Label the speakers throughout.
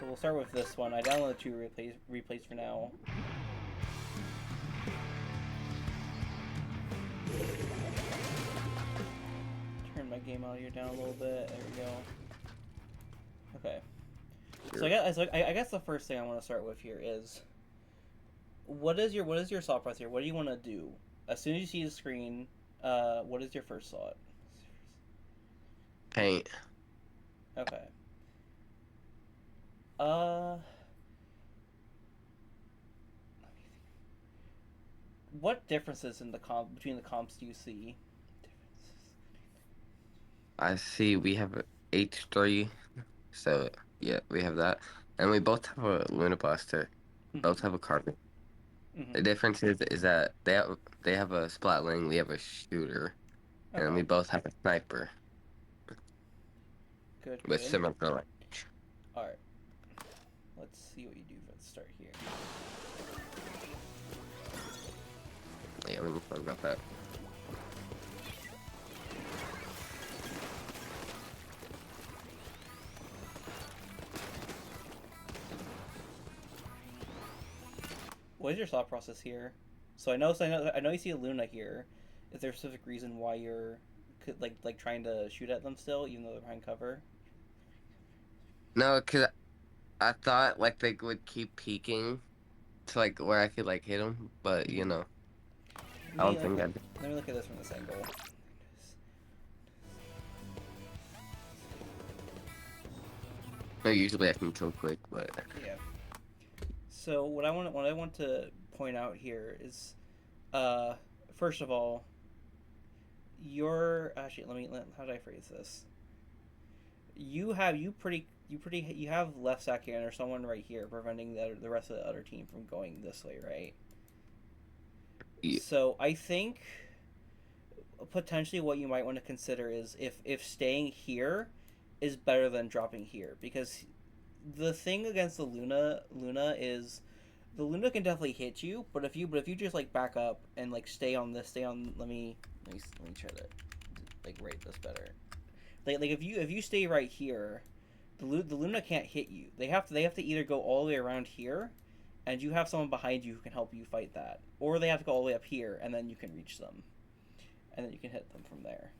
Speaker 1: So we'll start with this one. I downloaded two replays for now. Turn my game audio down a little bit. There we go. Okay. So I guess the first thing I want to start with here is what is your thought process here? What do you want to do? As soon as you see the screen, what is your first thought?
Speaker 2: Paint.
Speaker 1: Okay. Uh, what differences in the between the comps do you see?
Speaker 2: I see we have a H3, so yeah, we have that. And we both have a Luna Buster. Both
Speaker 1: Mm-hmm.
Speaker 2: have a Carbon. The
Speaker 1: Mm-hmm.
Speaker 2: difference is that they have a Splatling, we have a Shooter, and we
Speaker 1: Okay.
Speaker 2: both have a Sniper
Speaker 1: Good.
Speaker 2: with
Speaker 1: Good.
Speaker 2: similar like
Speaker 1: All right. Let's see what you do for the start here.
Speaker 2: yeah, we can talk about that.
Speaker 1: What is your thought process here? I know you see a Luna here. Is there a specific reason why you're like trying to shoot at them still, even though they're behind cover?
Speaker 2: No, cause I thought like they would keep peeking to like where I could like hit them, but
Speaker 1: Mm-hmm.
Speaker 2: I don't think I did.
Speaker 1: Let me look at this from this angle.
Speaker 2: No, usually I can kill quick, but
Speaker 1: Yeah. So what I want to point out here is, first of all, your actually how did I phrase this? You have left second or someone right here preventing the rest of the other team from going this way, right?
Speaker 2: yeah,
Speaker 1: So I think potentially what you might want to consider is if staying here is better than dropping here, because the thing against the Luna is the Luna can definitely hit you, but if you just like back up and like stay on let me try to like rate this better. Like if you stay right here, the Luna can't hit you. They have to either go all the way around here, and you have someone behind you who can help you fight that, or they have to go all the way up here and then you can reach them, and then you can hit them from there.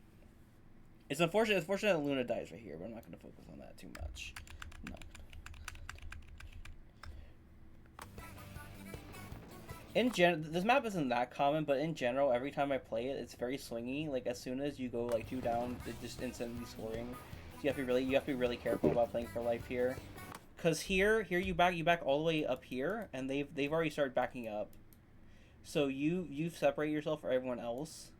Speaker 1: It's fortunate that Luna dies right here, but I'm not going to focus on that too much. No. This map isn't that common, but in general, every time I play it, it's very swingy. Like as soon as you go like two down, it just instantly scoring. So you have to be really careful about playing for life here. Cause here you back all the way up here, and they've already started backing up. So you separate yourself from everyone else.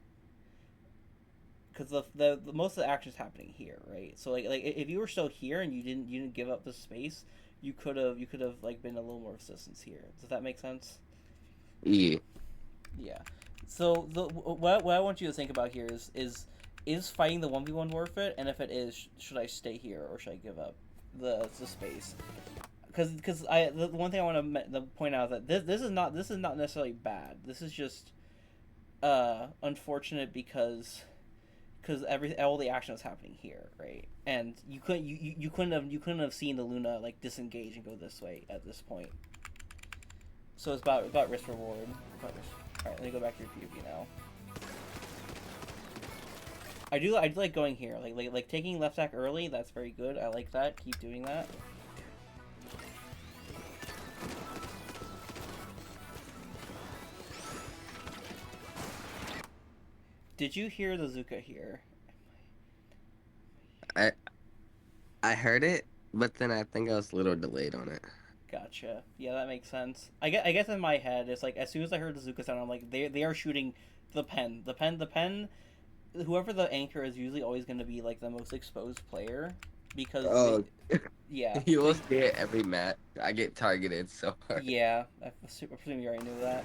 Speaker 1: Because the most of the action is happening here, right? So like if you were still here and you didn't give up the space, you could have like been a little more resistance here. Does that make sense?
Speaker 2: yeah.
Speaker 1: Yeah. So what I want you to think about here is fighting the 1v1 worth it, and if it is, should I stay here or should I give up the space? Because the one thing I want to point out is that this is not necessarily bad. This is just unfortunate because all the action is happening here, right? And you couldn't have seen the Luna like disengage and go this way at this point. So it's about risk reward. All right, let me go back to your PvP now. I do like going here, like taking left stack early. That's very good. I like that. Keep doing that. Did you hear the Zuka here?
Speaker 2: I I heard it, but then I think I was a little delayed on it.
Speaker 1: Gotcha. Yeah, that makes sense. I guess in my head, it's like as soon as I heard the Zuka sound, I'm like they are shooting the pen. The pen. Whoever the anchor is usually always going to be like the most exposed player because they,
Speaker 2: Oh,
Speaker 1: yeah,
Speaker 2: you will see it every match. I get targeted so hard.
Speaker 1: yeah. I presume you already knew that.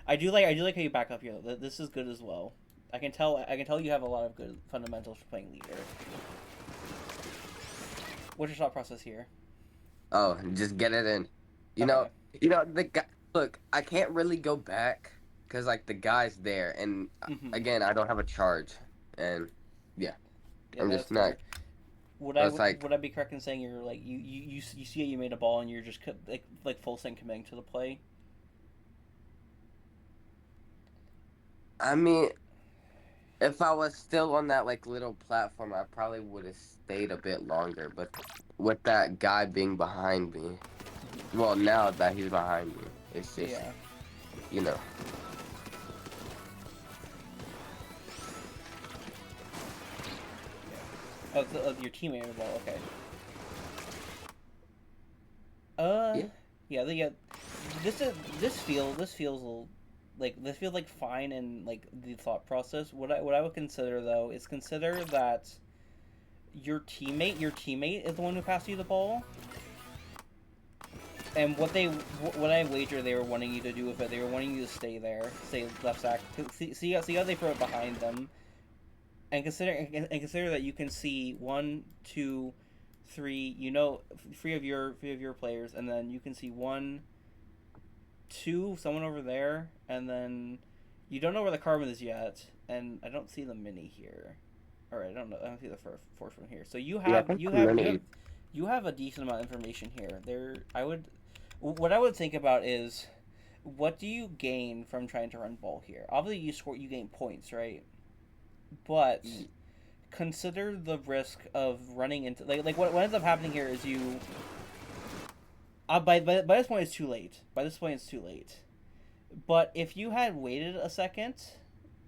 Speaker 1: I do like how you back up here. This is good as well. I can tell you have a lot of good fundamentals for playing leader. What's your thought process here?
Speaker 2: Oh, just get it in. You know,
Speaker 1: Okay.
Speaker 2: the guy. Look, I can't really go back because like the guy's there, and
Speaker 1: Mm-hmm.
Speaker 2: again, I don't have a charge, and yeah,
Speaker 1: Yeah,
Speaker 2: I'm
Speaker 1: that's
Speaker 2: just not.
Speaker 1: fair.
Speaker 2: So it's like,
Speaker 1: would I be correct in saying you're like you see that you made a ball and you're just like full send committing to the play?
Speaker 2: I mean, if I was still on that like little platform, I probably would have stayed a bit longer. But with that guy being behind me, well, now that he's behind me, it's just,
Speaker 1: Yeah.
Speaker 2: you know,
Speaker 1: Yeah. Oh, your teammate made a ball. Okay. Uh,
Speaker 2: yeah,
Speaker 1: yeah. Yeah. This feels a little, like this feels like fine and like the thought process. What I would consider though is consider that your teammate is the one who passed you the ball, and what I wager they were wanting you to do with it, they were wanting you to stay there, stay left sack. See how they throw it behind them, and consider that you can see one, two, three. You know, three of your players, and then you can see one, two, someone over there, and then you don't know where the carbon is yet, and I don't see the mini here. All right, I don't know. I don't see the first one here. So
Speaker 2: yeah. I think the mini,
Speaker 1: you have a decent amount of information here. What I would think about is, what do you gain from trying to run ball here? Obviously, you gain points, right? But consider the risk of running into what ends up happening here is you. By this point, it's too late. By this point, it's too late. But if you had waited a second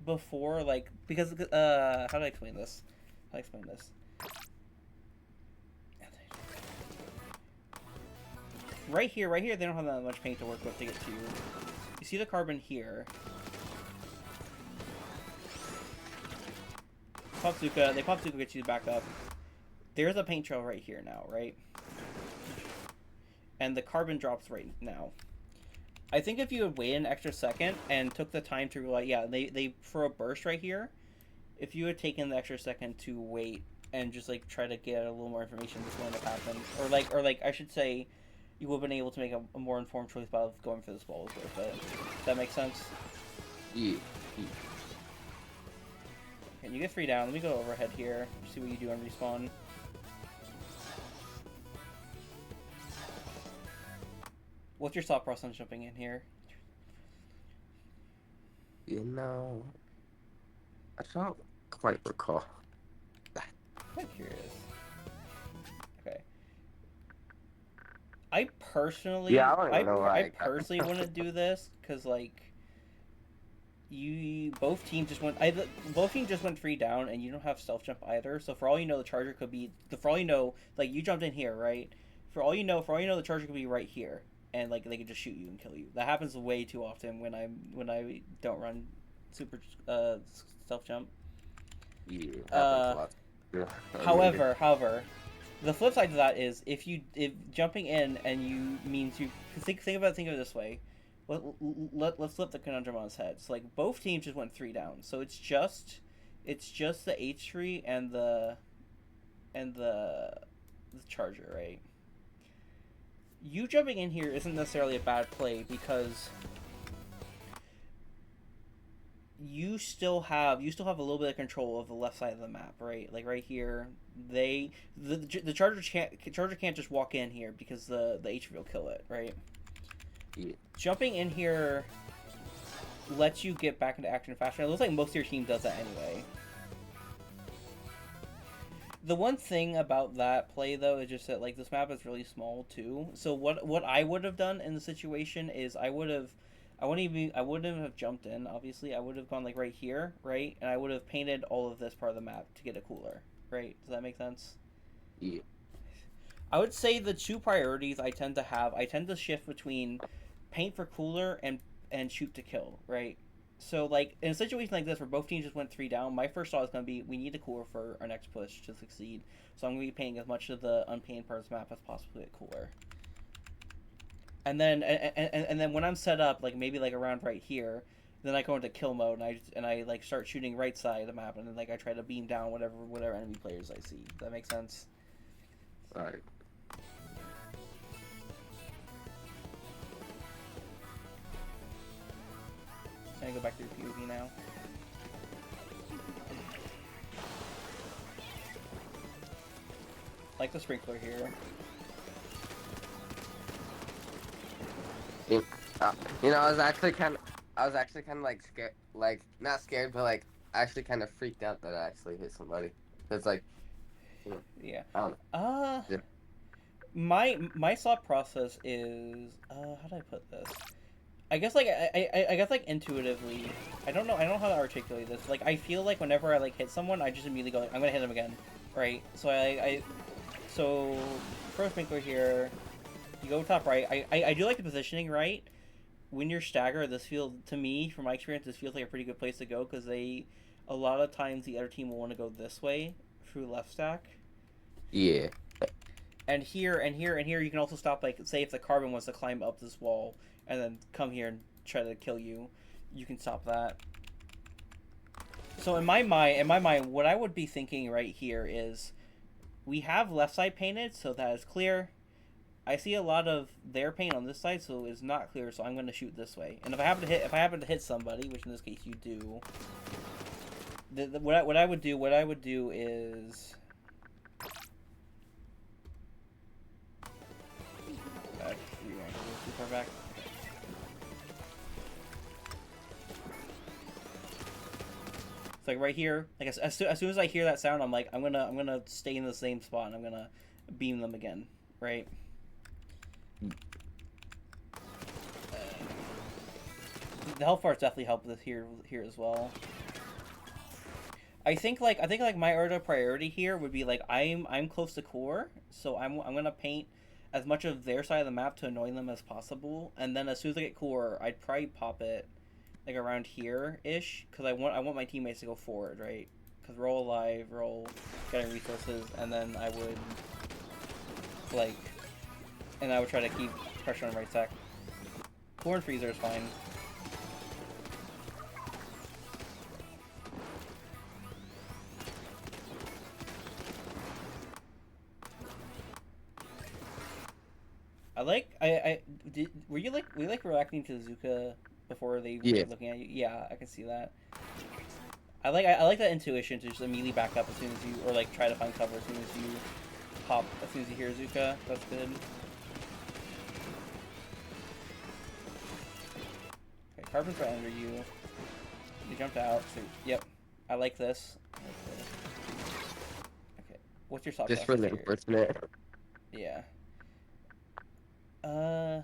Speaker 1: before, like, because how do I explain this? How do I explain this? Right here, they don't have that much paint to work with to get to you. You see the carbon here. They Popsuka gets you back up. There's a paint trail right here now, right? And the carbon drops right now. I think if you had waited an extra second and took the time to realize, yeah, they for a burst right here, if you had taken the extra second to wait and just like try to get a little more information, this wouldn't have happened. Or like I should say, you would have been able to make a more informed choice by going for this ball is worth it. Does that make sense?
Speaker 2: yeah, yeah.
Speaker 1: Okay, you get 3 down. Let me go overhead here. See what you do on respawn. What's your thought process on jumping in here?
Speaker 2: You know, I don't quite recall.
Speaker 1: I'm curious. Okay. I
Speaker 2: Yeah,
Speaker 1: personally,
Speaker 2: I don't even know why
Speaker 1: I
Speaker 2: I got.
Speaker 1: personally wouldn't do this because like you both teams just went 3 down and you don't have stealth jump either. So for all you know, the charger could be for all you know, like you jumped in here, right? For all you know, the charger could be right here, and like they could just shoot you and kill you. That happens way too often when I don't run super stealth jump.
Speaker 2: Yeah, it happens a
Speaker 1: Uh,
Speaker 2: lot. Yeah, I mean,
Speaker 1: however, the flip side to that is if jumping in and you means you think of it this way. Let's flip the conundrum on its head. So like both teams just went 3 down, so it's just the H tree and the charger, right? You jumping in here isn't necessarily a bad play because you still have a little bit of control of the left side of the map, right? Like right here, the charger can't just walk in here because the HV will kill it, right?
Speaker 2: yeah,
Speaker 1: Jumping in here lets you get back into action faster. It looks like most of your team does that anyway. The one thing about that play though is just that like this map is really small too. So what I would have done in the situation is I wouldn't have jumped in, obviously. I would have gone like right here, right? And I would have painted all of this part of the map to get a cooler, right? Does that make sense?
Speaker 2: yeah.
Speaker 1: I would say the two priorities I tend to shift between paint for cooler and shoot to kill, right? So like in a situation like this where both teams just went 3 down, my first thought is going to be we need a cooler for our next push to succeed. So I'm going to be painting as much of the unpainted part of the map as possibly a cooler. And then when I'm set up, like maybe like around right here, then I go into kill mode and I like start shooting right side of the map, and then like I try to beam down whatever enemy players I see. Does that make sense?
Speaker 2: All right.
Speaker 1: Can I go back to your POV now? the sprinkler here.
Speaker 2: You, I was actually kind of like scared, like not scared, but like actually kind of freaked out that I actually hit somebody. It's like, you know,
Speaker 1: Yeah.
Speaker 2: I don't know.
Speaker 1: Uh,
Speaker 2: Just-
Speaker 1: my thought process is how do I put this? I guess like I guess like intuitively, I don't know how to articulate this. Like I feel like whenever I like hit someone, I just immediately go like I'm gonna hit him again, right? So so first sprinkler here, you go top right. I do like the positioning right. When you're staggered, this feels to me, from my experience, this feels like a pretty good place to go because a lot of times the other team will want to go this way through left stack.
Speaker 2: Yeah,
Speaker 1: And here, you can also stop. Like, say if the carbon wants to climb up this wall and then come here and try to kill you, you can stop that. So in my mind, what I would be thinking right here is, we have left side painted, so that is clear. I see a lot of their paint on this side, so it's not clear. So I'm going to shoot this way. And if I happen to hit somebody, which in this case you do, what I would do is. You're going too far back. It's like right here. Like as soon as I hear that sound, I'm like I'm gonna stay in the same spot and I'm gonna beam them again, right? The health bars definitely help this here as well. I think like my order of priority here would be like I'm close to core, so I'm gonna paint as much of their side of the map to annoy them as possible, and then as soon as I get core, I'd probably pop it like around here ish, because I want my teammates to go forward, right? Because we're all alive, we're all getting resources, and then I would like, and I would try to keep pressure on right side. Core and freezer is fine. Were you like reacting to Zuka before they were
Speaker 2: yeah.
Speaker 1: looking at you? Yeah, I can see that. I like that intuition to just immediately back up as soon as you, or like try to find cover as soon as you pop, as soon as you hear Zuka. That's good. Okay, Carbon's right under you. You jumped out. So yep, I like this. Okay, what's your thought
Speaker 2: Just
Speaker 1: process
Speaker 2: for the
Speaker 1: here?
Speaker 2: unfortunate.
Speaker 1: Yeah. Uh.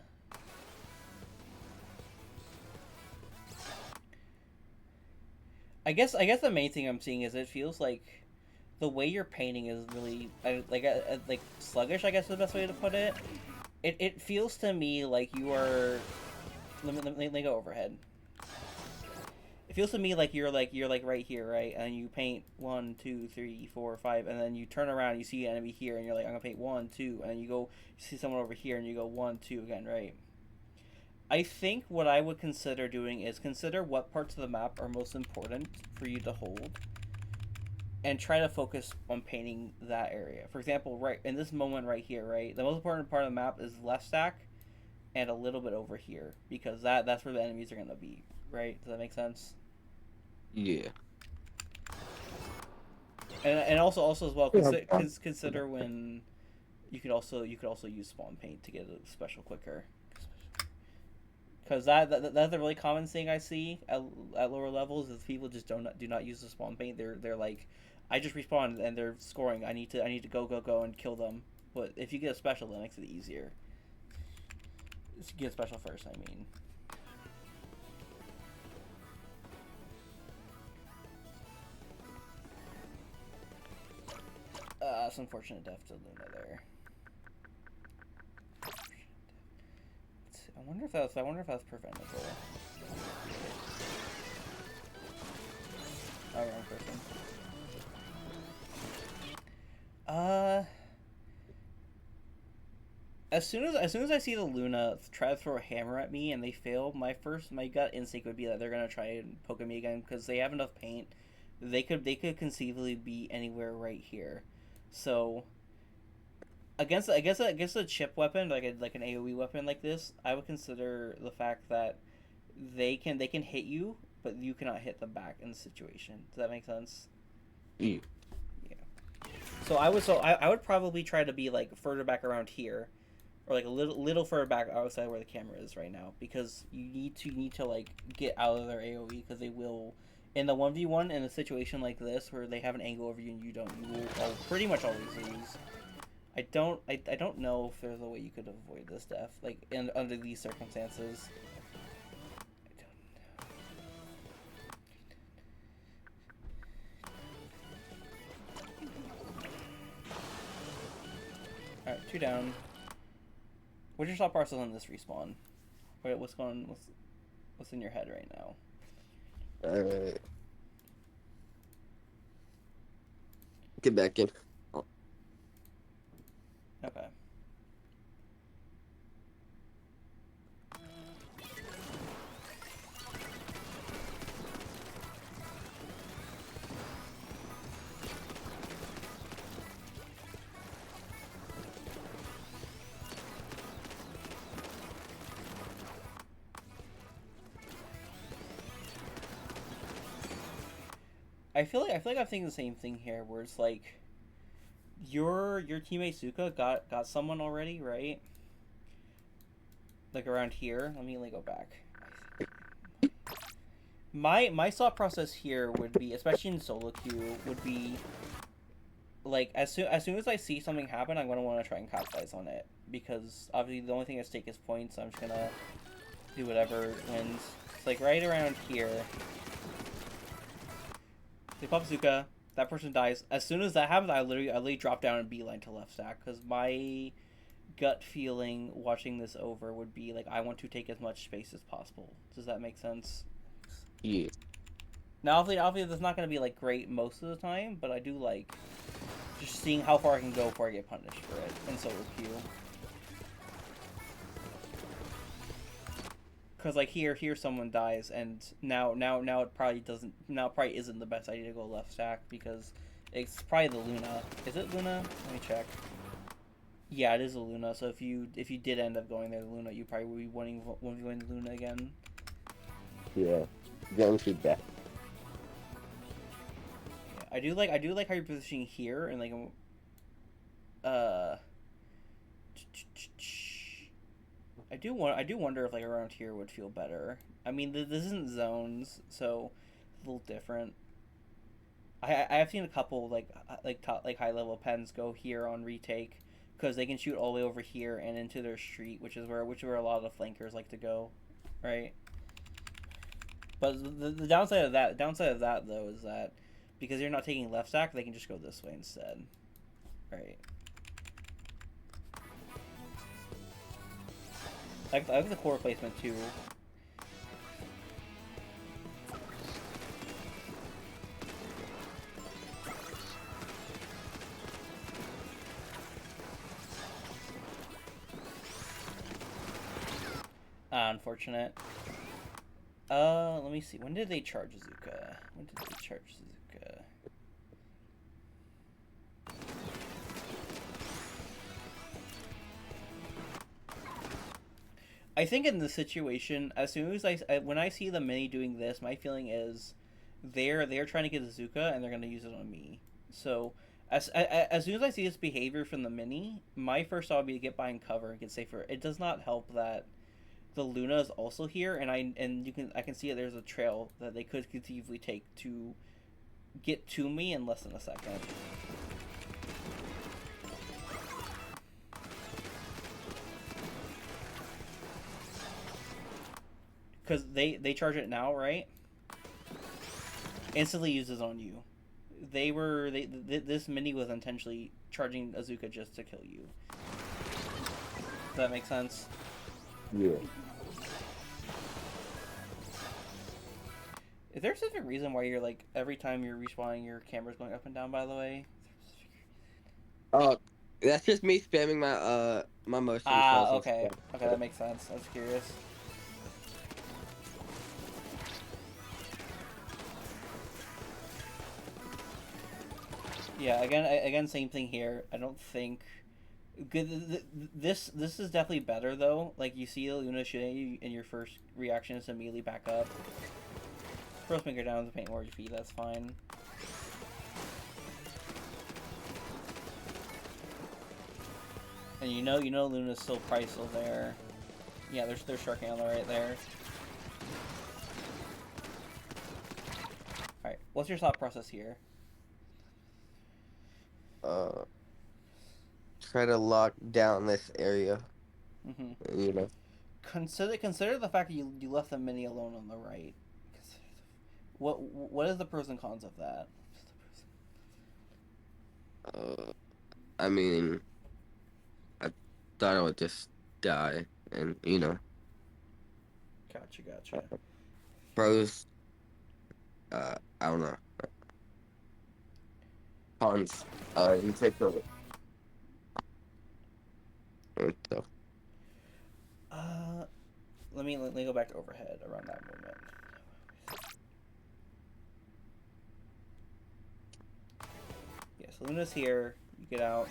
Speaker 1: I guess the main thing I'm seeing is it feels like the way you're painting is really like sluggish. I guess is the best way to put it. It feels to me like you are. Let me go overhead. It feels to me like you're like right here, right, and you paint 1, 2, 3, 4, 5, and then you turn around, and you see an enemy here, and you're like I'm gonna paint 1, 2, and then you go you see someone over here, and you go 1, 2 again, right? I think what I would consider doing is consider what parts of the map are most important for you to hold and try to focus on painting that area. For example, right in this moment right here, right, the most important part of the map is left stack and a little bit over here because that's where the enemies are gonna be, right? Does that make sense?
Speaker 2: Yeah.
Speaker 1: And also as well consider when you could also use spawn paint to get a special quicker. Because that's a really common thing I see at lower levels is people just do not use the spawn paint. They're like, I just respawned and they're scoring. I need to go and kill them. But if you get a special, that makes it easier. Just get a special first. I mean. It's unfortunate death to Luna there. I wonder if that's preventable. Oh, wrong person. As soon as I see the Luna try to throw a hammer at me and they fail, my gut instinct would be that they're gonna try and poke at me again because they have enough paint. They could conceivably be anywhere right here. So against a chip weapon like an AOE weapon like this, I would consider the fact that they can hit you, but you cannot hit them back in the situation. Does that make sense?
Speaker 2: Yeah.
Speaker 1: Yeah. I would probably try to be like further back around here, or like a little further back outside where the camera is right now, because you need to like get out of their AOE, because they will in the 1v1 in a situation like this where they have an angle over you and you don't, you will pretty much always lose. I don't know if there's a way you could avoid this death, like in under these circumstances. Alright, 2 down. What's your thought process on this respawn? What's in your head right now?
Speaker 2: Get back in. Oh.
Speaker 1: Okay. I feel like I'm thinking the same thing here, where it's like your teammate Suka got someone already, right? Like around here. Let me go back. My thought process here would be, especially in solo queue, would be like as soon as I see something happen, I'm gonna want to try and capitalize on it, because obviously the only thing at stake is points. So I'm just gonna do whatever wins. It's like right around here. They pop Zuka, that person dies. As soon as that happens, I literally drop down and beeline to left stack, because my gut feeling watching this over would be like, I want to take as much space as possible. Does that make sense?
Speaker 2: Yeah.
Speaker 1: Now, obviously, that's not going to be like great most of the time, but I do like just seeing how far I can go before I get punished for it in solo queue. Because like here someone dies, and now it probably isn't the best idea to go left stack, because it's probably the Luna. Is it Luna? Let me check. Yeah, it is a Luna. So if you did end up going there, the Luna, you probably would be winning Luna again.
Speaker 2: Yeah, guaranteed that.
Speaker 1: Yeah, I do like how you're positioning here, and like I do wonder if like around here would feel better. I mean, this isn't zones, so it's a little different. I have seen a couple like high level pens go here on retake, because they can shoot all the way over here and into their street, which is where a lot of the flankers like to go, right? But the downside of that though is that because you're not taking left stack, they can just go this way instead, right? I like the core placement too. Unfortunate. Let me see. When did they charge Zuka? I think in this situation, as soon as when I see the mini doing this, my feeling is they're trying to get Zuka and they're gonna use it on me. So as soon as I see this behavior from the mini, my first thought would be to get behind cover and get safer. It does not help that the Luna is also here, and I can see that there's a trail that they could conceivably take to get to me in less than a second. Because they charge it now, right? Instantly uses on you. This mini was intentionally charging Azuka just to kill you. Does that make sense?
Speaker 2: Yeah.
Speaker 1: Is there a specific reason why you're like every time you're respawning your camera's going up and down, by the way?
Speaker 2: That's just me spamming my motion controls.
Speaker 1: Okay. Okay, that makes sense. I was curious. Yeah, again, same thing here. I don't think good. This is definitely better though. Like you see Luna shooting you, and your first reaction is to immediately back up. First finger down to paint more HP. That's fine. And you know Luna's still probably still there. Yeah, there's Shark Antler right there. Alright, what's your thought process here?
Speaker 2: Uh, Try to lock down this area.
Speaker 1: Mm-hmm.
Speaker 2: You know.
Speaker 1: Consider the fact that you left the mini alone on the right. What is the pros and cons of that?
Speaker 2: Uh, I mean, I thought I would just die, and
Speaker 1: Gotcha.
Speaker 2: pros. I don't know. Cons. You take the stuff.
Speaker 1: Uh, let me go back to overhead around that moment. Yeah, so Luna's here. You get out.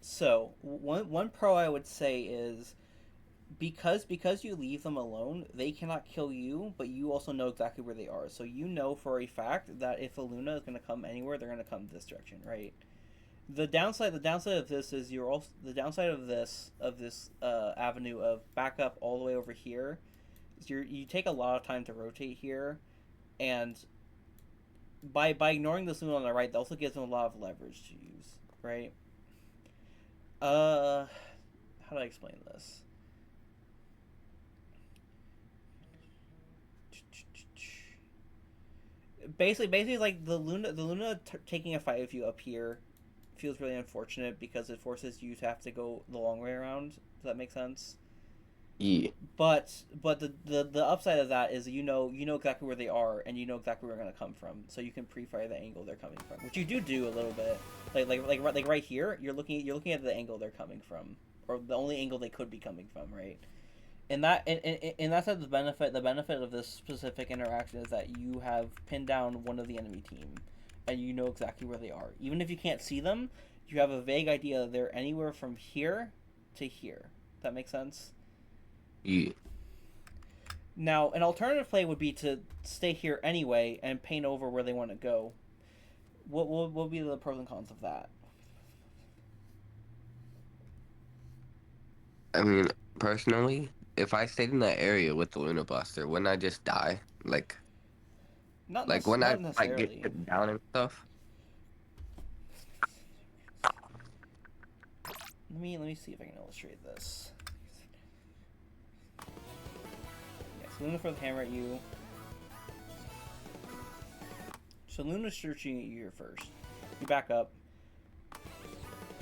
Speaker 1: So one pro I would say is because you leave them alone, they cannot kill you, but you also know exactly where they are. So you know for a fact that if a Luna is going to come anywhere, they're going to come this direction, right? The downside of this is you're also the downside of this avenue of backup all the way over here is you take a lot of time to rotate here, and by ignoring this Luna on the right, that also gives them a lot of leverage to use, right? Uh, how do I explain this? Basically, like the Luna taking a fight with you up here feels really unfortunate because it forces you to have to go the long way around. Does that make sense?
Speaker 2: Yeah.
Speaker 1: But the upside of that is you know exactly where they are, and you know exactly where they're gonna come from, so you can pre-fire the angle they're coming from, which you do a little bit. Like right here, you're looking at the angle they're coming from, or the only angle they could be coming from, right? And that's the benefit of this specific interaction is that you have pinned down one of the enemy team, and you know exactly where they are. Even if you can't see them, you have a vague idea they're anywhere from here to here. That makes sense.
Speaker 2: Yeah.
Speaker 1: Now, an alternative play would be to stay here anyway and paint over where they want to go. What would be the pros and cons of that?
Speaker 2: I mean, personally, if I stayed in that area with the Luna Buster, wouldn't I just die? Like when I
Speaker 1: Not
Speaker 2: like get
Speaker 1: necessarily.
Speaker 2: hit down and stuff.
Speaker 1: Let me see if I can illustrate this. Yes, Luna throws the hammer at you. So Luna's searching at you here first. You back up.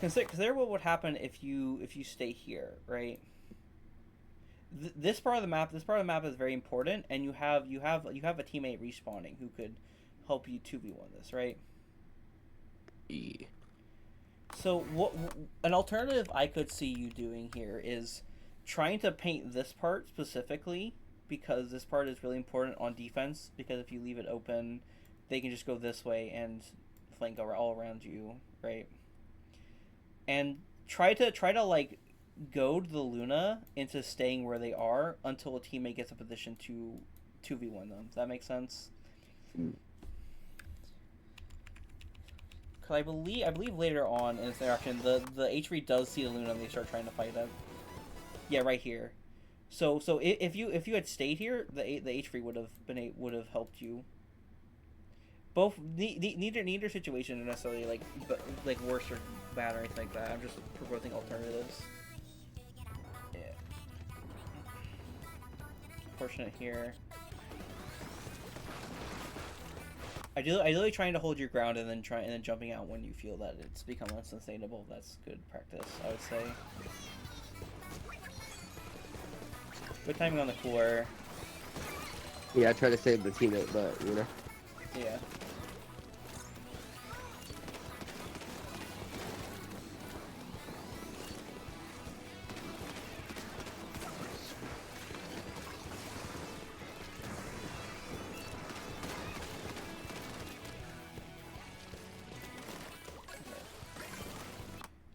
Speaker 1: Consider what would happen if you stay here, right? This part of the map is very important, and you have a teammate respawning who could help you 2v1 this, right?
Speaker 2: Yeah.
Speaker 1: So what an alternative I could see you doing here is trying to paint this part specifically, because this part is really important on defense, because if you leave it open, they can just go this way and flank all around you, right? And try to like goad the Luna into staying where they are until a teammate gets a position to 2v1 them. Does that make sense?
Speaker 2: Mm.
Speaker 1: Because I believe later on in this interaction, the H3 does see the Luna and they start trying to fight it. Yeah, right here. So if you had stayed here, the H3 would have helped you. Both neither situation are necessarily like worse or bad or anything like that. I'm just proposing alternatives. Yeah. Fortunate here. Ideally trying to hold your ground and then jumping out when you feel that it's become unsustainable. That's good practice, I would say. Good timing on the cooler.
Speaker 2: Yeah, I try to save the teammate, but
Speaker 1: Yeah.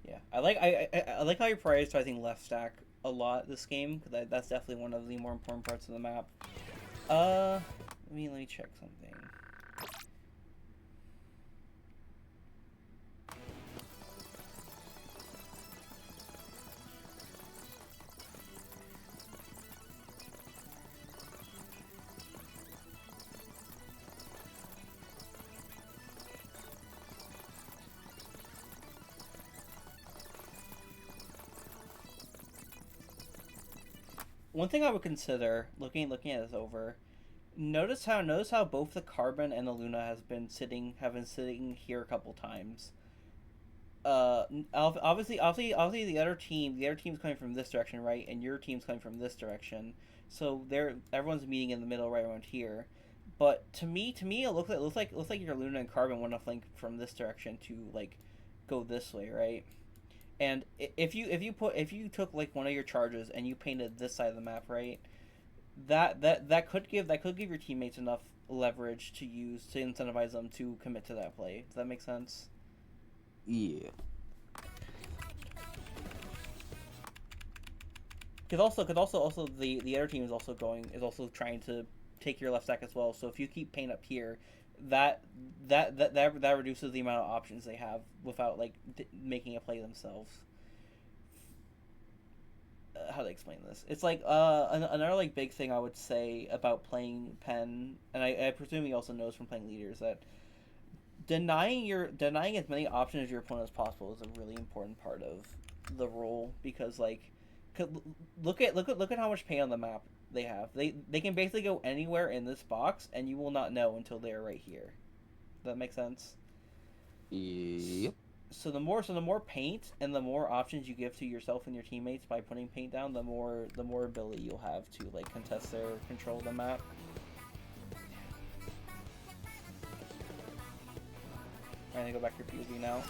Speaker 1: Yeah, I like how you're prioritizing left stack a lot this game, because that's definitely one of the more important parts of the map. Let me check something. one thing I would consider looking at this over. Notice how both the Carbon and the Luna have been sitting here a couple times. Obviously, the other team's coming from this direction, right, and your team's coming from this direction. So everyone's meeting in the middle, right around here. But to me, it looks like your Luna and Carbon want to flank from this direction to like go this way, right? And if you took like one of your charges and you painted this side of the map, right, that could give your teammates enough leverage to use to incentivize them to commit to that play. Does that make sense?
Speaker 2: Yeah.
Speaker 1: Because also the other team is also trying to take your left stack as well. So if you keep paint up here, that that reduces the amount of options they have without like making a play themselves. How to explain this? It's like another like big thing I would say about playing pen, and I presume he also knows from playing leaders that denying as many options as your opponent as possible is a really important part of the role because like look at how much paint on the map they have. They can basically go anywhere in this box and you will not know until they're right here. Does that make sense?
Speaker 2: Yep.
Speaker 1: So the more paint and the more options you give to yourself and your teammates by putting paint down, the more ability you'll have to like contest their control of the map. I'm gonna go back to POV now.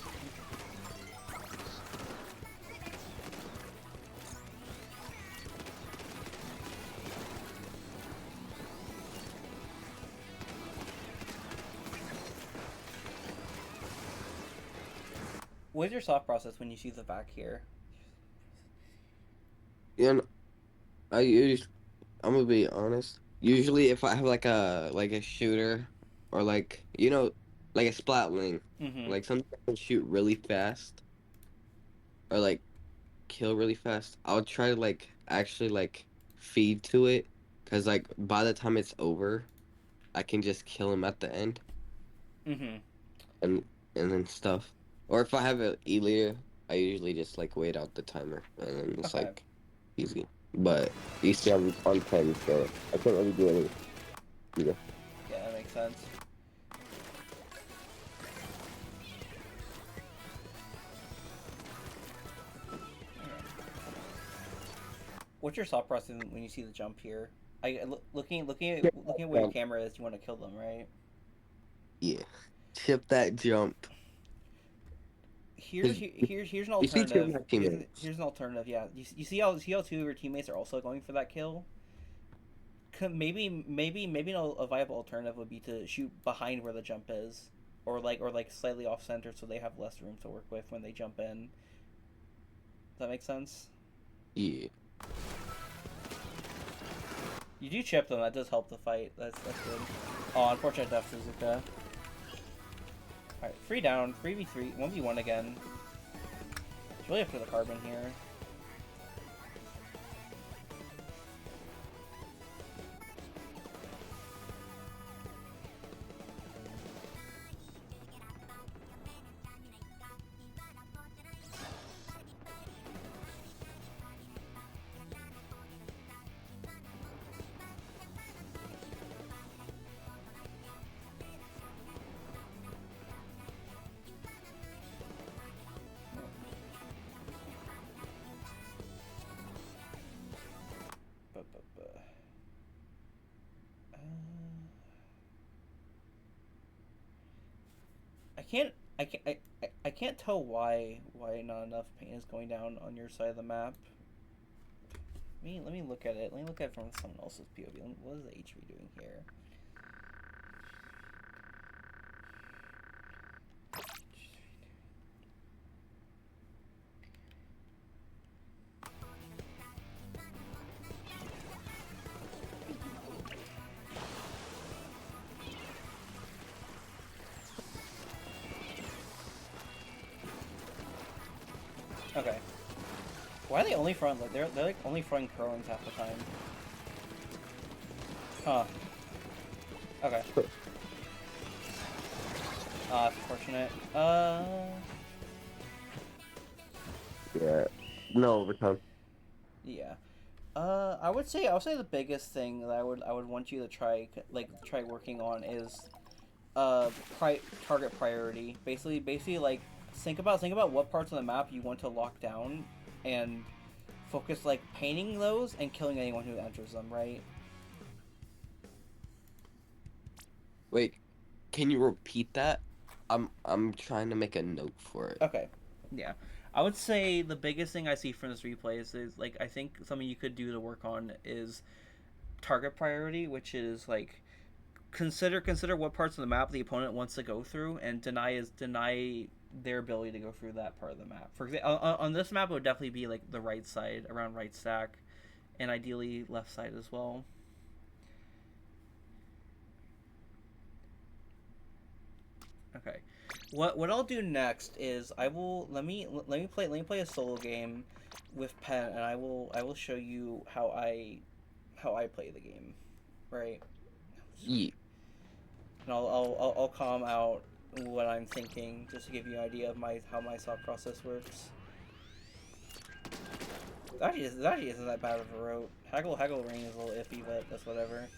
Speaker 1: What's your soft process when you see the back here?
Speaker 2: And I usually, I'm gonna be honest. Usually, if I have like a shooter or like like a splat lane,
Speaker 1: Mm-hmm.
Speaker 2: like something that can shoot really fast or like kill really fast, I'll try to like actually like feed to it, cause like by the time it's over, I can just kill him at the end
Speaker 1: Mm-hmm.
Speaker 2: and then stuff. Or if I have an E-leader, I usually just like wait out the timer and then it's
Speaker 1: Okay.
Speaker 2: like easy. But you see, I'm on 10, so I can't really do anything either.
Speaker 1: Yeah, that makes sense. What's your soft process when you see the jump here? Looking at where your
Speaker 2: Um,
Speaker 1: camera is, you want to kill them, right?
Speaker 2: yeah, chip that jump.
Speaker 1: Here's
Speaker 2: 'Cause
Speaker 1: here's an
Speaker 2: you see two of
Speaker 1: alternative.
Speaker 2: my teammates.
Speaker 1: Here's an alternative. Yeah, you see how two of your teammates are also going for that kill. Maybe a viable alternative would be to shoot behind where the jump is, or like slightly off center so they have less room to work with when they jump in. Does that make sense?
Speaker 2: Yeah.
Speaker 1: You do chip them. That does help the fight. That's good. Oh, unfortunate death, Suzuka. All right, 3 down, 3v3, 1v1 again. It's really up to the Carbon here. Uh, I can't. I can't tell why not enough paint is going down on your side of the map. Let me look at it. Let me look at it from someone else's POV. What is the HV doing here? Okay. Why are they only front? Like they're like only front curlings half the time. Huh. Okay. That's unfortunate.
Speaker 2: Yeah. No overtime.
Speaker 1: Yeah. I would say the biggest thing that I would want you to try working on is target priority. Basically like think about what parts of the map you want to lock down, and focus like painting those and killing anyone who enters them. Right?
Speaker 2: Wait, can you repeat that? I'm trying to make a note for it.
Speaker 1: Okay. Yeah. I would say the biggest thing I see from this replay is like I think something you could do to work on is target priority, which is like consider what parts of the map the opponent wants to go through, and deny their ability to go through that part of the map. For example, on this map, it would definitely be like the right side around right stack, and ideally left side as well. Okay. What I'll do next is I will let me play a solo game with Pen, and I will show you how I play the game, right?
Speaker 2: Ye
Speaker 1: And I'll calm out what I'm thinking just to give you an idea of how my thought process works. That actually isn't that bad of a route. Haggle Ring is a little iffy, but that's whatever.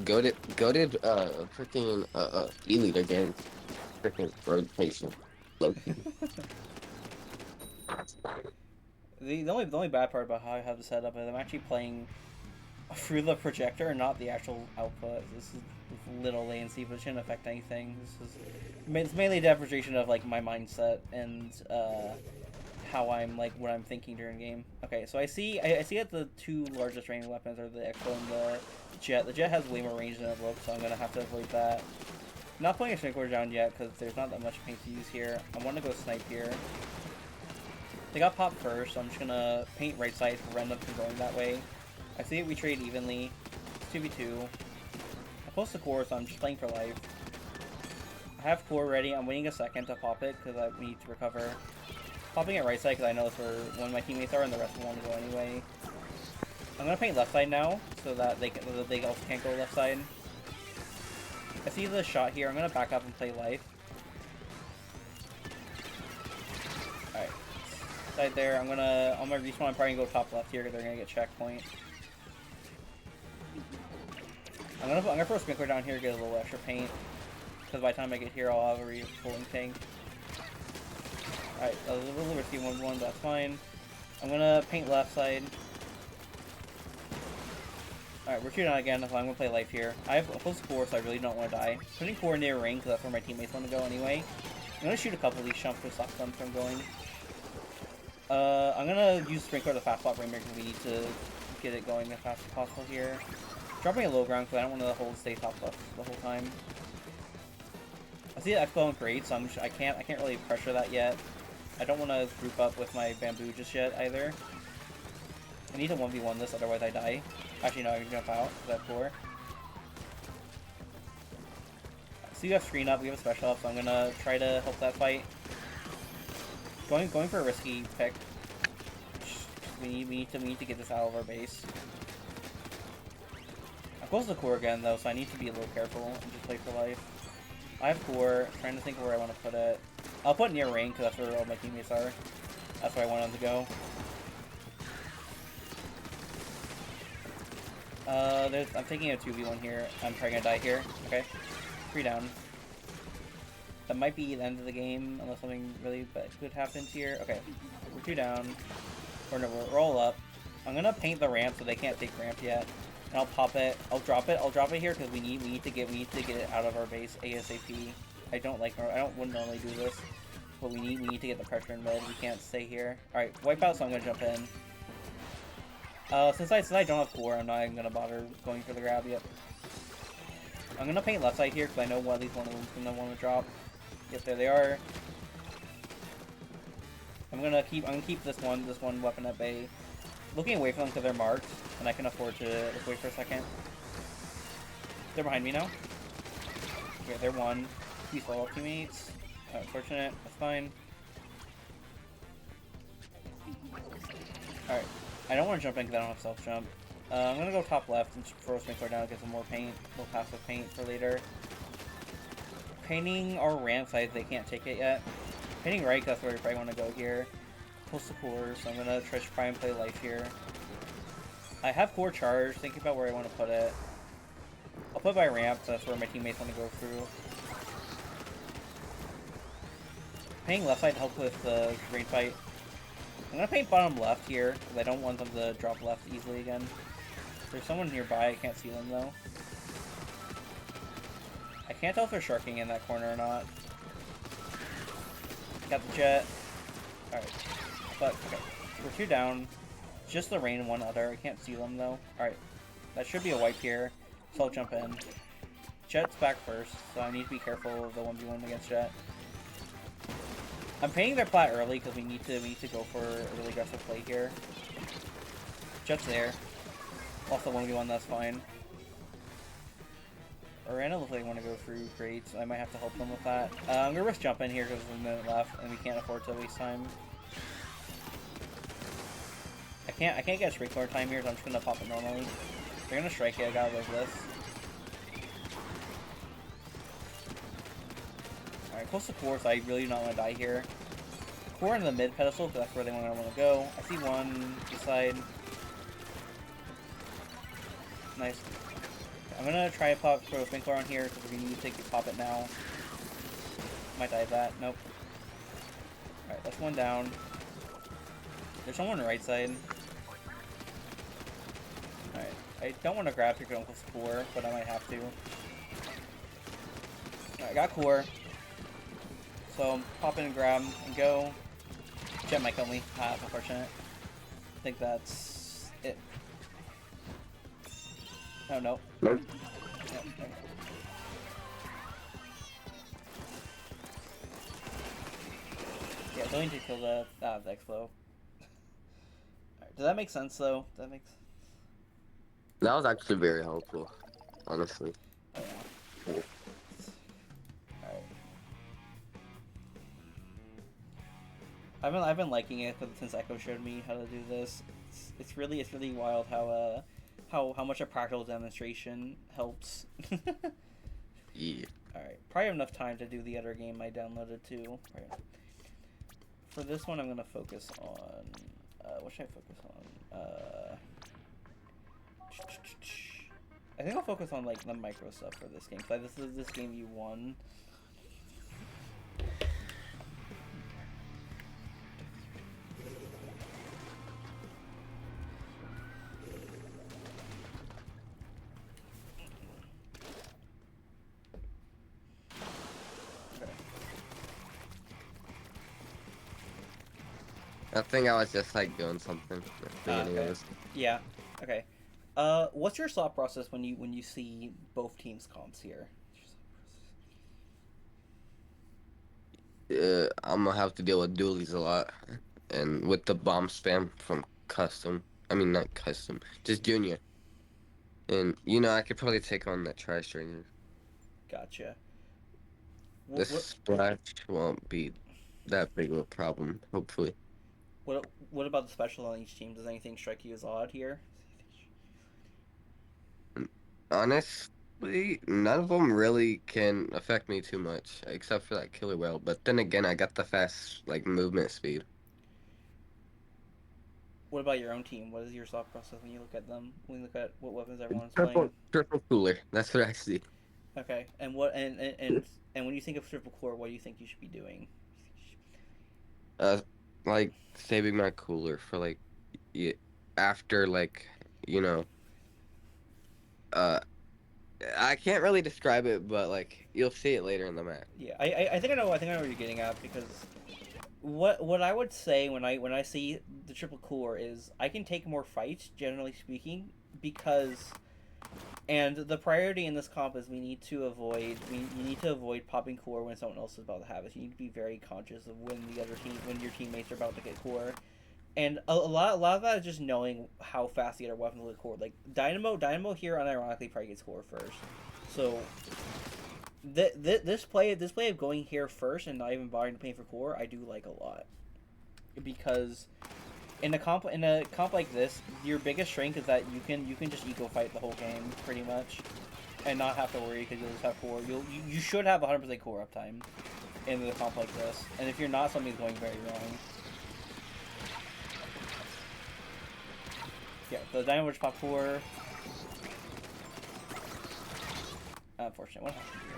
Speaker 2: goaded freaking elite against freaking rotation. Loki.
Speaker 1: The only bad part about how I have the setup is I'm actually playing through the projector and not the actual output. This is little latency, but it shouldn't affect anything. It's mainly a demonstration of like my mindset and how I'm like what I'm thinking during game. Okay, so I see that the two largest ranged weapons are the Expo and the Jet. The Jet has way more range than it looks, so I'm gonna have to avoid that. I'm not putting a Sprinkler down yet because there's not that much paint to use here. I want to go snipe here. They got popped first, so I'm just gonna paint right side to prevent them from going that way. I see it we trade evenly. It's 2v2. I'm close to core, so I'm just playing for life. I have core ready. I'm waiting a second to pop it because we need to recover. Popping it right side because I know that's where one of my teammates are and the rest will want to go anyway. I'm gonna paint left side now so that they also can't go left side. I see the shot here. I'm gonna back up and play life. Alright. Side there. On my respawn, I'm probably gonna go top left here because they're gonna get checkpoint. I'm gonna throw a Sprinkler down here to get a little extra paint. Because by the time I get here, I'll have a refilling tank. Alright, that was a little risky 1-1, that's fine. I'm gonna paint left side. Alright, we're 2 down again, so I'm gonna play life here. I have a close core, so I really don't want to die. Putting core near ring, because that's where my teammates want to go anyway. I'm gonna shoot a couple of these chumps to stop them from going. I'm gonna use Sprinkler to fast swap ring because we need to get it going as fast as possible here. Dropping a low ground because I don't want to stay top left the whole time. I see the Expo and great, so I can't really pressure that yet. I don't want to group up with my bamboo just yet either. I need to 1v1 this, otherwise I die. Actually, no, I can jump out because I have core. So you have screen up, we have a special up, so I'm gonna try to help that fight. Going for a risky pick. We need to get this out of our base. I'm close to core again though, so I need to be a little careful and just play for life. I have core, trying to think where I want to put it. I'll put near ring because that's where all my teammates are. That's where I want them to go. I'm taking a 2v1 here. I'm probably gonna die here. Okay. 3 down. That might be the end of the game unless something really good happens here. Okay. We're 2 down. Or no, we're all up. I'm gonna paint the ramp so they can't take ramp yet. And I'll pop it. I'll drop it here because we need to get it out of our base ASAP. I wouldn't normally do this, but we need to get the pressure in mid. We can't stay here. All right, wipe out. So I'm gonna jump in. Since I don't have core, I'm not even gonna bother going for the grab yet. I'm gonna paint left side here because I know at least one of them's gonna want to drop. Yep, there they are. I'm gonna keep this one weapon at bay. Looking away from them because they're marked, and I can afford to look away for a second. They're behind me now. Okay, they're one. Please follow up teammates. Unfortunate. That's fine. Alright. I don't want to jump in because I don't have self jump. I'm gonna go top left and throw Sprinkler down to get some more paint. A little passive paint for later. Painting our ramp sides, they can't take it yet. Painting right, that's where we probably want to go here. Close to core, so I'm gonna try and play life here. I have core charge. Thinking about where I want to put it. I'll put it by ramp. That's where my teammates want to go through. Painting left side help with the rain fight. I'm gonna paint bottom left here because I don't want them to drop left easily again. There's someone nearby. I can't see them though. I can't tell if they're sharking in that corner or not. Got the jet. Alright. But, okay. We're 2 down. Just the rain and one other. I can't see them though. Alright. That should be a wipe here. So I'll jump in. Jet's back first, so I need to be careful of the 1v1 against Jet. I'm painting their plat early because we need to go for a really aggressive play here. Jet's there. Also 1v1, that's fine. Arena looks like they want to go through crates. I might have to help them with that. I'm gonna risk jump in here because there's a minute left and we can't afford to waste time. I can't get sprinkler time here, so I'm just gonna pop it normally. If they're gonna strike it, I gotta live this. Alright, close to core, so I really do not want to die here. Core in the mid pedestal, because that's where they want to go. I see one beside. Nice. I'm gonna try to pop throw a sprinkler on here because we need to pop it now. Might die of that. Nope. Alright, that's one down. There's someone on the right side. Alright. I don't want to grab your uncle's core, but I might have to. Alright, I got core. So pop in and grab and go. Jet might kill me. Ah, that's unfortunate. I think that's it. Oh no.
Speaker 2: Nope.
Speaker 1: Yeah, okay. Yeah, don't need to kill the X-Flow. Alright, does that make sense though? That makes.
Speaker 2: That was actually very helpful, honestly.
Speaker 1: Oh, yeah. Alright. I've been liking it since Echo showed me how to do this. It's really wild how much a practical demonstration helps.
Speaker 2: Yeah.
Speaker 1: Alright, probably have enough time to do the other game I downloaded too. Right. For this one, I'm gonna focus on. What should I focus on? I think I'll focus on like the micro stuff for this game. Cause this game you won.
Speaker 2: I think I was just like doing something.
Speaker 1: Okay. Yeah. Okay. What's your thought process when you see both teams' comps here?
Speaker 2: I'm gonna have to deal with dualies a lot, and with the bomb spam from custom. I mean, not custom, just junior. And you know, I could probably take on that trash trainer.
Speaker 1: Gotcha.
Speaker 2: The splash won't be that big of a problem, hopefully.
Speaker 1: What about the special on each team? Does anything strike you as odd here?
Speaker 2: Honestly, none of them really can affect me too much, except for that killer whale. But then again, I got the fast like movement speed.
Speaker 1: What about your own team? What is your thought process when you look at them? When you look at what weapons everyone's playing?
Speaker 2: Triple cooler. That's what I see.
Speaker 1: Okay, and what and when you think of triple core, what do you think you should be doing?
Speaker 2: Like saving my cooler for like after like you know. I can't really describe it, but like you'll see it later in the match.
Speaker 1: Yeah, I think I know what you're getting at because what I would say when I see the triple core is I can take more fights generally speaking because and the priority in this comp is we need to avoid popping core when someone else is about to have it. You need to be very conscious of when your teammates are about to get core. And a lot of that is just knowing how fast the other weapons will get core. Like Dynamo here unironically probably gets core first. So this play of going here first and not even bothering to pay for core, I do like a lot. Because in a comp like this, your biggest strength is that you can just eco fight the whole game pretty much, and not have to worry because you'll just have core. You should have 100% core uptime in a comp like this, and if you're not, something's going very wrong. Yeah, the Dynamo Pop 4. Unfortunate. What happened here?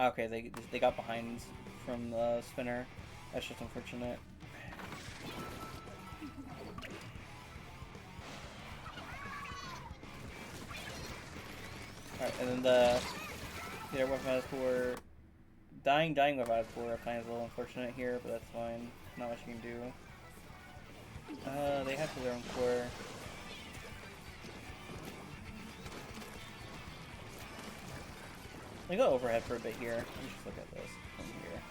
Speaker 1: Okay, they got behind from the spinner. That's just unfortunate. Alright, and then the air weapon has 4. Dying weapon has 4. I find is a little unfortunate here, but that's fine. Not much you can do. They have their own core. Let me go overhead for a bit here. Let me just look at this from here.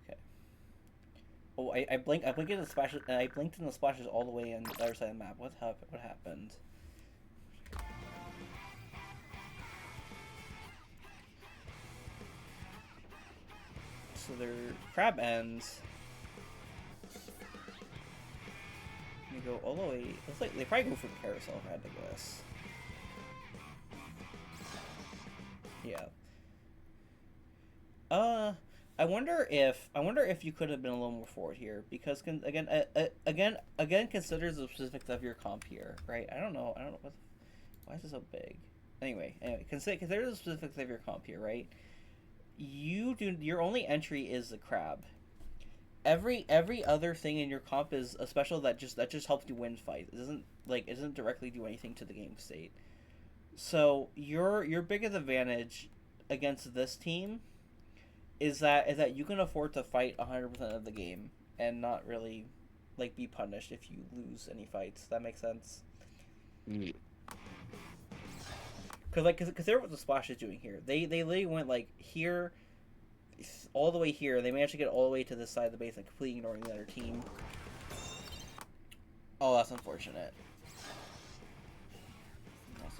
Speaker 1: Okay. Oh, I blinked in the splashes, and I blinked in the splashes all the way on the other side of the map. What happened? So their crab ends. You go all the way. Looks like they probably go for carousel head, I guess. Yeah. I wonder if you could have been a little more forward here because again consider the specifics of your comp here, right? I don't know why is it so big. Anyway, consider the specifics of your comp here, right? Your only entry is the crab. Every other thing in your comp is a special that just helps you win fights. It doesn't directly do anything to the game state. So your biggest advantage against this team is that you can afford to fight 100% of the game and not really like be punished if you lose any fights. That makes sense.
Speaker 2: Mm.
Speaker 1: Because they're what the Splash is doing here. They literally went like here, all the way here. They managed to get all the way to this side of the base and completely ignoring the other team. Oh, that's unfortunate. That's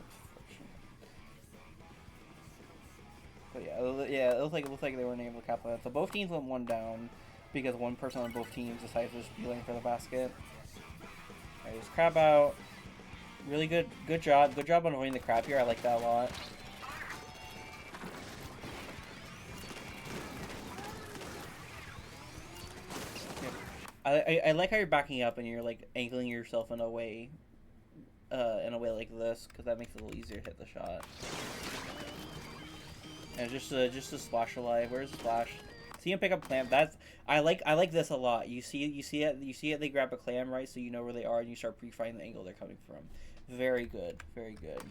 Speaker 1: unfortunate. But yeah, it looks like they weren't able to capitalize. So both teams went one down because one person on both teams decided to just be looking for the basket. Alright, just crab out. Really good job. Good job on avoiding the crab here. I like that a lot. I like how you're backing up and you're like angling yourself in a way like this because that makes it a little easier to hit the shot. And just a splash alive. Where's the splash? See him pick up clam. I like this a lot. You see it. They grab a clam, right? So you know where they are and you start pre-finding the angle they're coming from. Very good. Very good.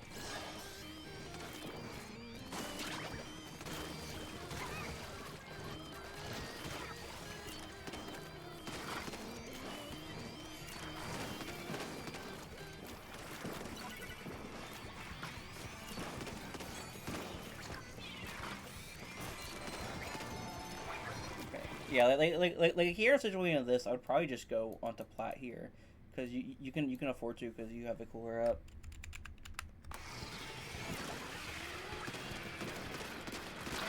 Speaker 1: Yeah, like here in a situation like this, I would probably just go onto plat here, because you can afford to because you have the cooler up.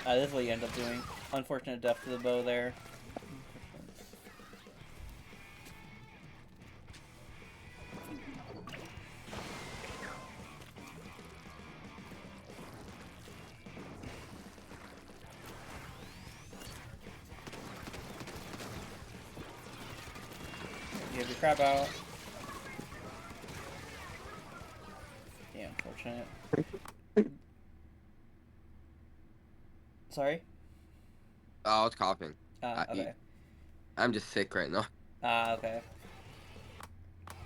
Speaker 1: This is what you end up doing. Unfortunate death to the bow there. You have your crab out. Yeah, unfortunate. Sorry?
Speaker 2: Oh, I was coughing.
Speaker 1: Okay.
Speaker 2: I'm just sick right now.
Speaker 1: Okay.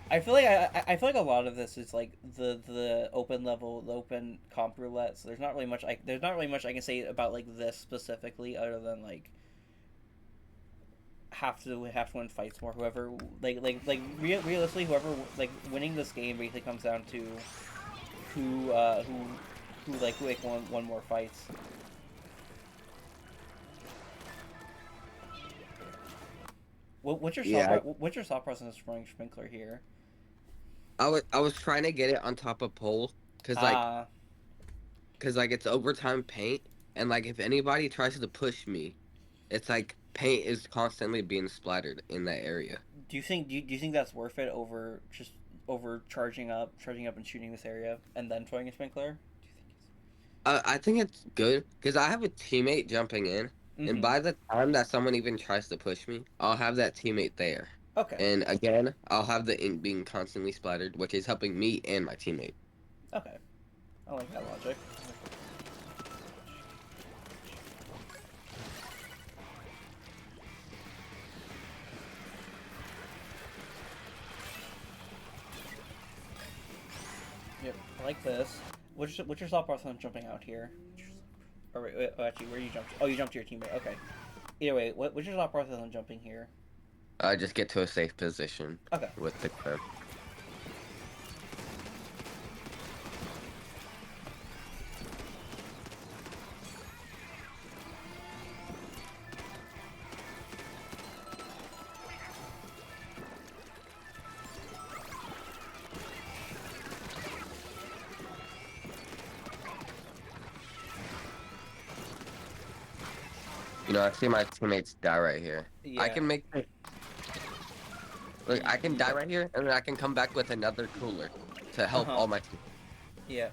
Speaker 1: I feel like a lot of this is like the open level, the open comp roulette. So there's not really much I can say about like this specifically, other than like have to win fights more. Whoever realistically, whoever like winning this game basically comes down to who won more fights.
Speaker 2: Yeah,
Speaker 1: what's your thought process for throwing sprinkler here?
Speaker 2: I was trying to get it on top of pole because like
Speaker 1: Ah,
Speaker 2: it's overtime paint, and like if anybody tries to push me, it's like paint is constantly being splattered in that area.
Speaker 1: do you think that's worth it over just over charging up and shooting this area and then throwing a sprinkler?
Speaker 2: I think it's good because I have a teammate jumping in, and
Speaker 1: Mm-hmm.
Speaker 2: by the time that someone even tries to push me, I'll have that teammate there.
Speaker 1: Okay.
Speaker 2: And again, I'll have the ink being constantly splattered, which is helping me and my teammate.
Speaker 1: Okay. I like that logic. Yep. I like this. What's your thought process on jumping out here? Or oh, actually, where you jumped? Oh, you jumped to your teammate. Okay. Either way, what's your thought process on jumping here?
Speaker 2: I just get to a safe position
Speaker 1: Okay.
Speaker 2: with the curve. I see my teammates die right here. I
Speaker 1: Yeah.
Speaker 2: can make Look, I can die
Speaker 1: Yep.
Speaker 2: right here, and then I can come back with another cooler to
Speaker 1: Uh
Speaker 2: help
Speaker 1: huh.
Speaker 2: all my team.
Speaker 1: Yeah.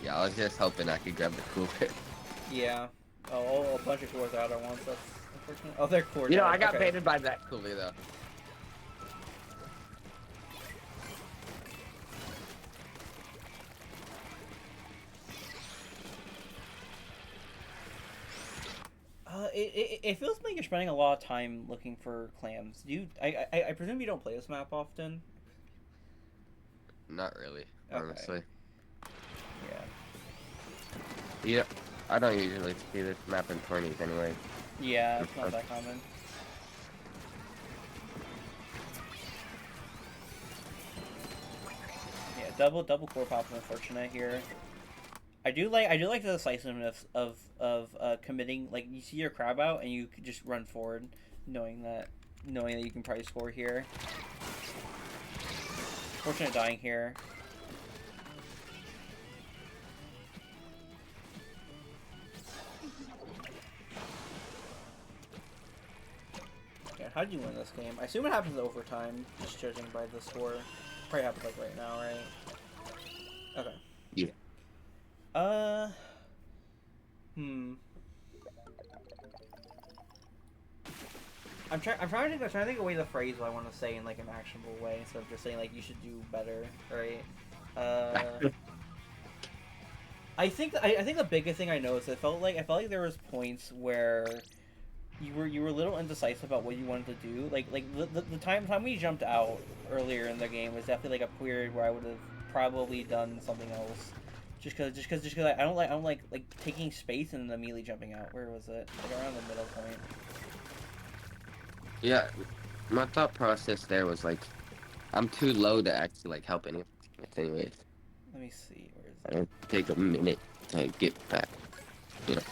Speaker 2: Yeah, I was just hoping I could grab the cooler.
Speaker 1: Yeah. Oh, a bunch of cores out at once. That's unfortunate. Oh, their core died.
Speaker 2: I got
Speaker 1: Okay.
Speaker 2: baited by that cooler though.
Speaker 1: It feels like you're spending a lot of time looking for clams. I presume you don't play this map often.
Speaker 2: Not really,
Speaker 1: Okay.
Speaker 2: honestly.
Speaker 1: Yeah.
Speaker 2: Yeah, I don't usually see this map in 20s anyway.
Speaker 1: Yeah, it's not that common. Yeah, double core pop is unfortunate here. I do like the decisiveness of committing. Like you see your crab out and you could just run forward, knowing that you can probably score here. Fortunate dying here. Yeah, how do you win this game? I assume it happens overtime, just judging by the score. Probably happens like right now, right? Okay.
Speaker 2: Yeah.
Speaker 1: Uh, hmm. I'm trying to think of a way to phrase what I want to say in like an actionable way instead of just saying like you should do better, right? Uh, I think the biggest thing I noticed I felt like there was points where you were a little indecisive about what you wanted to do. Like the time we jumped out earlier in the game was definitely like a period where I would have probably done something else. Just cause I don't like taking space and then immediately jumping out. Where was it? Like around the middle point.
Speaker 2: Yeah, my thought process there was like, I'm too low to actually like help anyone. Anyways,
Speaker 1: Let me see. Where is it?
Speaker 2: it'll take a minute to get back. You know.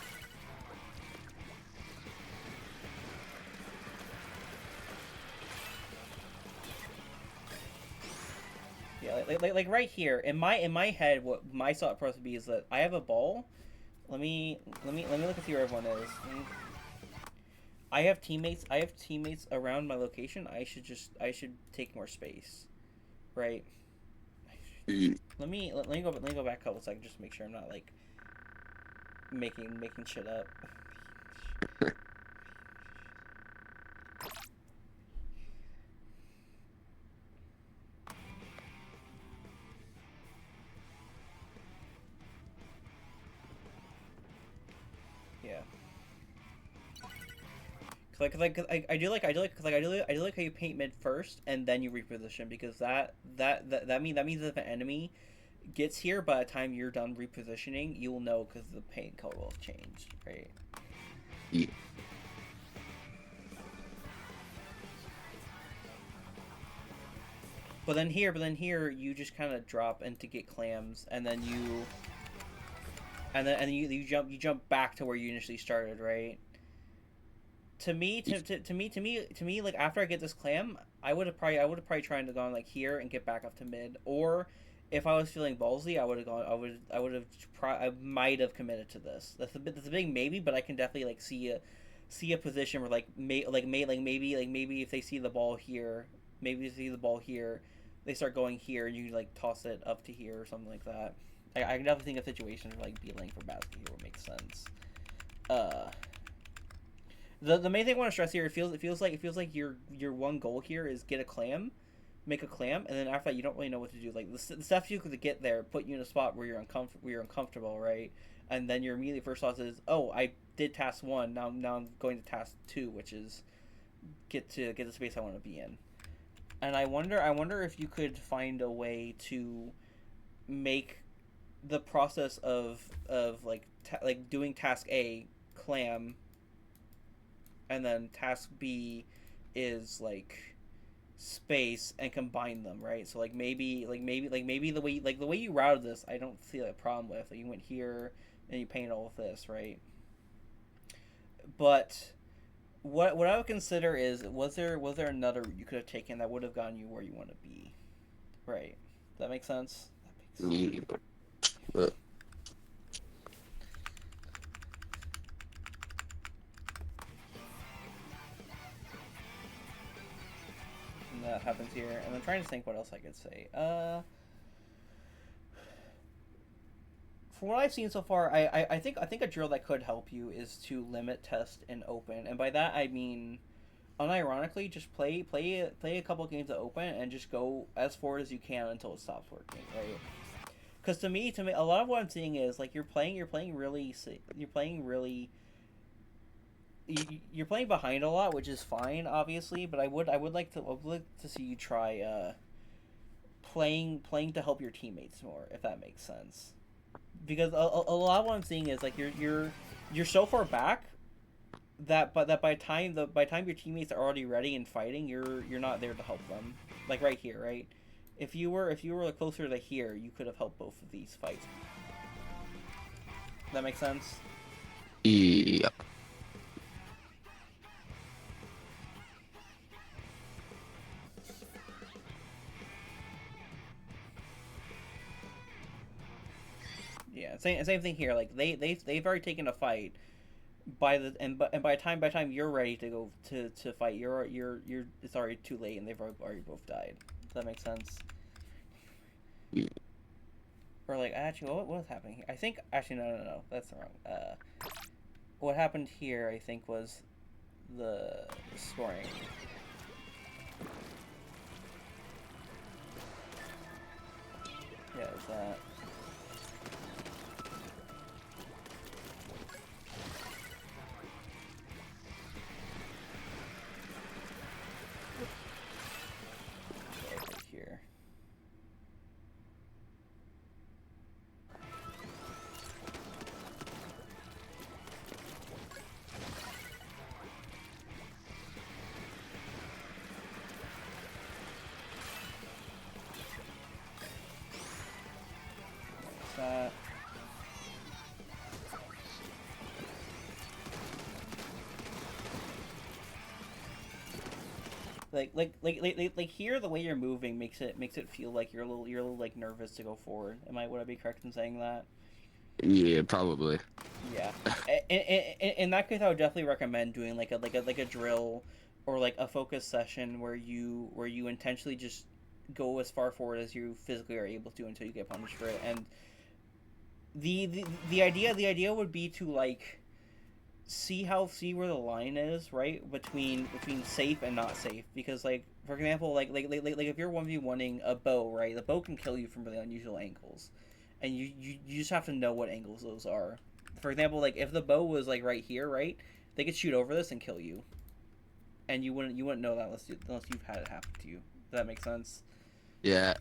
Speaker 1: Yeah, like right here in my head, what my thought process would be is that I have a ball. Let me look and see where everyone is. I have teammates around my location. I should take more space, right? Let me go back a couple seconds just to make sure I'm not like making shit up. Yeah. I do like how you paint mid first and then you reposition because that means if an enemy gets here by the time you're done repositioning, you'll know because the paint color will have changed, right?
Speaker 2: Yeah.
Speaker 1: But then here, you just kind of drop in to get clams, and then you jump back to where you initially started, right? To me, like after I get this clam, I would have probably tried to gone like here and get back up to mid, or if I was feeling ballsy, I might have committed to this. That's a big maybe, but I can definitely like see a position where maybe if they see the ball here, maybe they see the ball here, they start going here, and you like toss it up to here or something like that. I can definitely think of situations where like beeling for basket here would make sense. Uh, the main thing I want to stress here, it feels like your one goal here is get a clam, make a clam, and then after that you don't really know what to do. Like the stuff you could get there put you in a spot where you're uncomfortable, right? And then your immediate first thought is, oh, I did task one. Now I'm going to task two, which is get the space I want to be in. And I wonder if you could find a way to make the process of like doing task A clam, and then task B is like space, and combine them, right? So like maybe the way you routed this, I don't see a problem with. Like you went here and you painted all of this, right? But what I would consider is, was there another route you could have taken that would have gotten you where you want to be, right? Does that make sense? That makes
Speaker 2: Yeah, but
Speaker 1: And that happens here, and I'm trying to think what else I could say. From what I've seen so far, I think a drill that could help you is to limit test and open, and by that I mean, unironically, just play a couple games of open and just go as forward as you can until it stops working, right? Because to me, a lot of what I'm seeing is like you're playing behind a lot, which is fine, obviously. But I would like to see you try playing to help your teammates more, if that makes sense. Because a lot of what I'm seeing is like you're so far back that by the time your teammates are already ready and fighting, you're not there to help them. Like right here, right? If you were like closer to here, you could have helped both of these fights. That makes sense.
Speaker 2: yeah,
Speaker 1: Yeah, same thing here. Like they've already taken a fight by the time you're ready to go to fight, you're it's already too late, and they've already both died. Does that make sense?
Speaker 2: yeah.
Speaker 1: Or like actually, what was happening here? I think actually no, that's wrong. What happened here? I think was the scoring. Yeah, it was that. Right here. That. Like here, the way you're moving makes it feel like you're a little like nervous to go forward. Would I be correct in saying that?
Speaker 2: Yeah, probably.
Speaker 1: Yeah. In that case, I would definitely recommend doing like a drill, or like a focus session where you intentionally just go as far forward as you physically are able to until you get punished for it. And the idea would be to like see where the line is, right, between safe and not safe. Because like for example, like if you're 1v1ing a bow, right, the bow can kill you from really unusual angles, and you just have to know what angles those are. For example, like if the bow was like right here, right, they could shoot over this and kill you, and you wouldn't know that unless you've had it happen to you. Does that make sense?
Speaker 2: Yeah,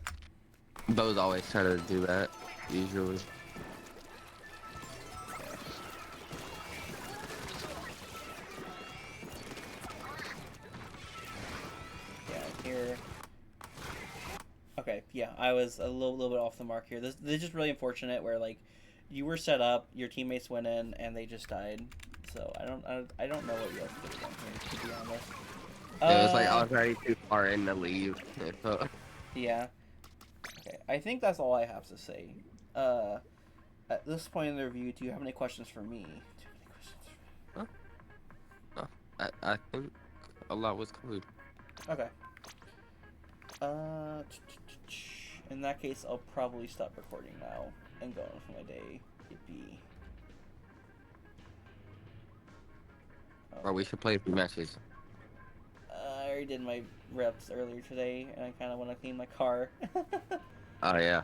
Speaker 2: bows always try to do that usually.
Speaker 1: Yeah, here. Yeah, I was a little bit off the mark here. This is just really unfortunate where like you were set up, your teammates went in, and they just died. So I don't know what you guys could have done here, to be honest.
Speaker 2: It was like I
Speaker 1: Uh,
Speaker 2: was already too far in to leave. So,
Speaker 1: yeah. Okay, I think that's all I have to say. Uh, at this point in the review, do you have any questions for me? Do you have any questions
Speaker 2: uh, I think a lot was covered.
Speaker 1: for me? Okay. In that case, I'll probably stop recording now and go on for my day. Yippee.
Speaker 2: Or we
Speaker 1: Okay.
Speaker 2: should play a few matches.
Speaker 1: I already did my reps earlier today, and I kind of want to clean my car.
Speaker 2: Oh yeah.